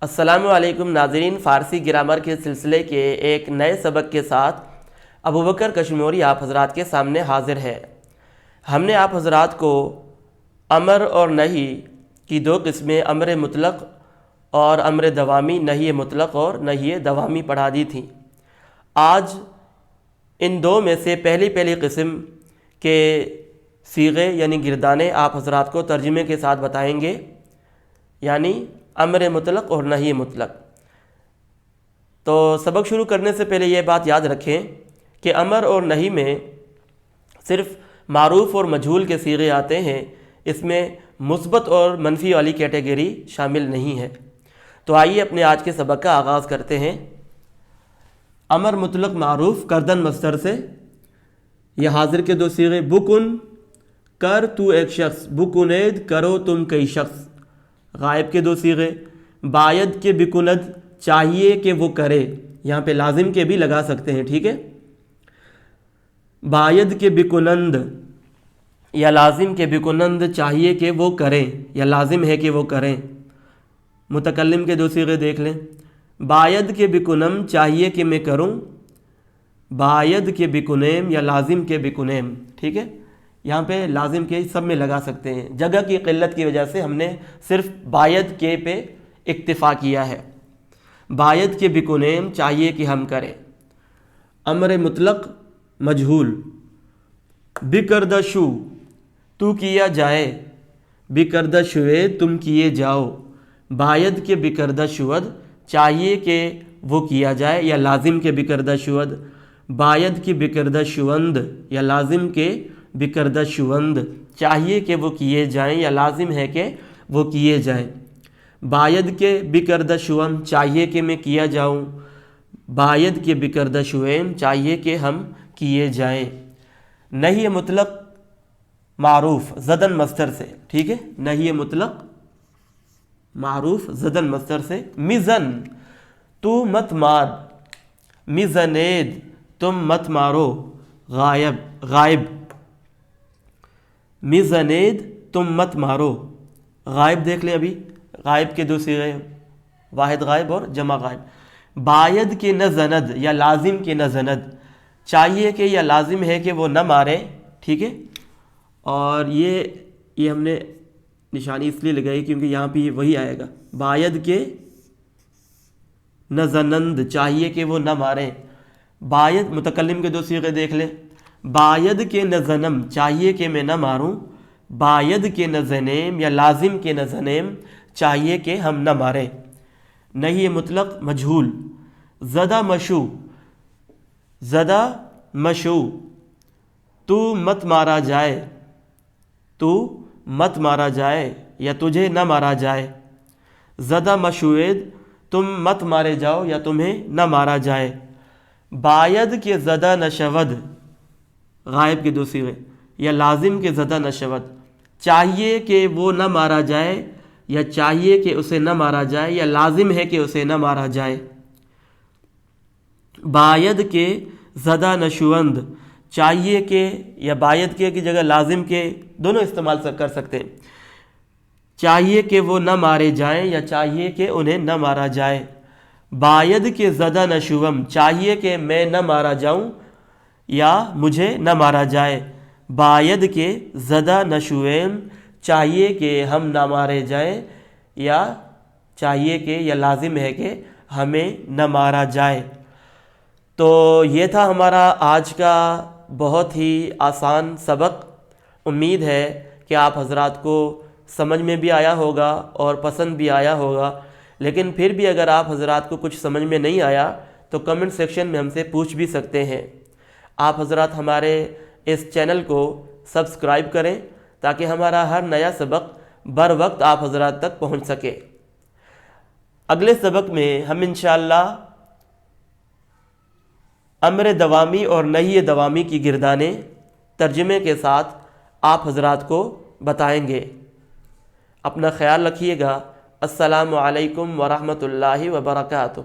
السلام علیکم ناظرین، فارسی گرامر کے سلسلے کے ایک نئے سبق کے ساتھ ابوبکر کشمیری آپ حضرات کے سامنے حاضر ہے۔ ہم نے آپ حضرات کو امر اور نہی کی دو قسمیں، امر مطلق اور امر دوامی، نہی مطلق اور نہی دوامی پڑھا دی تھیں۔ آج ان دو میں سے پہلی قسم کے صیغے یعنی گردانے آپ حضرات کو ترجمے کے ساتھ بتائیں گے، یعنی امر مطلق اور نہی مطلق۔ تو سبق شروع کرنے سے پہلے یہ بات یاد رکھیں کہ امر اور نہی میں صرف معروف اور مجہول کے صیغے آتے ہیں، اس میں مثبت اور منفی والی کیٹیگری شامل نہیں ہے۔ تو آئیے اپنے آج کے سبق کا آغاز کرتے ہیں۔ امر مطلق معروف کردن مصدر سے، یہ حاضر کے دو صیغے، بکن کر تو ایک شخص، بکنید کرو تم کئی شخص۔ غائب کے دو صیغے، باید کے بکند چاہیے کہ وہ کرے، یہاں پہ لازم کے بھی لگا سکتے ہیں، ٹھیک ہے۔ باید کے بکنند یا لازم کے بکنند چاہیے کہ وہ کریں یا لازم ہے کہ وہ کریں۔ متکلم کے دو صیغے دیکھ لیں، باید کے بکنم چاہیے کہ میں کروں، باید کے بکنیم یا لازم کے بکنیم، ٹھیک ہے۔ یہاں پہ لازم کے سب میں لگا سکتے ہیں، جگہ کی قلت کی وجہ سے ہم نے صرف باید کے پہ اکتفا کیا ہے۔ باید کے بکنیم چاہیے کہ ہم کریں۔ امر مطلق مجہول، بکردہ شو تو کیا جائے، بکردہ شوے تم کیے جاؤ۔ باید کے بکردہ شود چاہیے کہ وہ کیا جائے یا لازم کے بکردہ شود، باید کی بکردہ شوند یا لازم کے بکردہ شوند چاہیے کہ وہ کیے جائیں یا لازم ہے کہ وہ کیے جائیں۔ باید کے بکردہ شوم چاہیے کہ میں کیا جاؤں، باید کے بکردہ شویم چاہیے کہ ہم کیے جائیں۔ نہی مطلق معروف زدن مصدر سے، ٹھیک ہے، نہی مطلق معروف زدن مصدر سے، مزن تو مت مار، مزنید تم مت مارو، غائب مزنید تم مت مارو۔ غائب دیکھ لیں، ابھی غائب کے دو صیغے، واحد غائب اور جمع غائب۔ باید کے نہ زند یا لازم کے نہ زند چاہیے کہ یا لازم ہے کہ وہ نہ مارے، ٹھیک ہے۔ اور یہ ہم نے نشانی اس لیے لگائی کیونکہ یہاں پہ وہی آئے گا، باید کے نہ زنند چاہیے کہ وہ نہ مارے۔ باید متکلم کے دو صیغے دیکھ لیں، باید کے نہ زنم چاہیے کہ میں نہ ماروں، باید کے نہ زنیم یا لازم کے نہ زنیم چاہیے کہ ہم نہ ماریں۔ نہی مطلق مجہول، زدہ مشو، زدہ مشو تو مت مارا جائے، تو مت مارا جائے یا تجھے نہ مارا جائے۔ زدہ مشوید تم مت مارے جاؤ یا تمہیں نہ مارا جائے۔ باید کے زدہ نشود، غائب کے دو صیغے، یا لازم کے زدہ نشود چاہیے کہ وہ نہ مارا جائے یا چاہیے کہ اسے نہ مارا جائے یا لازم ہے کہ اسے نہ مارا جائے۔ باید کے زدہ نشوند چاہیے کہ یا باید کے کی جگہ لازم کے دونوں استعمال کر سکتے ہیں، چاہیے کہ وہ نہ مارے جائیں یا چاہیے کہ انہیں نہ مارا جائے۔ باید کے زدہ نشوم چاہیے کہ میں نہ مارا جاؤں یا مجھے نہ مارا جائے۔ باید کے زدہ نشویم چاہیے کہ ہم نہ مارے جائیں یا چاہیے کہ یا لازم ہے کہ ہمیں نہ مارا جائے۔ تو یہ تھا ہمارا آج کا بہت ہی آسان سبق۔ امید ہے کہ آپ حضرات کو سمجھ میں بھی آیا ہوگا اور پسند بھی آیا ہوگا، لیکن پھر بھی اگر آپ حضرات کو کچھ سمجھ میں نہیں آیا تو کمنٹ سیکشن میں ہم سے پوچھ بھی سکتے ہیں۔ آپ حضرات ہمارے اس چینل کو سبسکرائب کریں تاکہ ہمارا ہر نیا سبق بر وقت آپ حضرات تک پہنچ سکے۔ اگلے سبق میں ہم انشاءاللہ امر دوامی اور نہی دوامی کی گردانے ترجمے کے ساتھ آپ حضرات کو بتائیں گے۔ اپنا خیال رکھیے گا۔ السلام علیکم ورحمۃ اللہ وبرکاتہ۔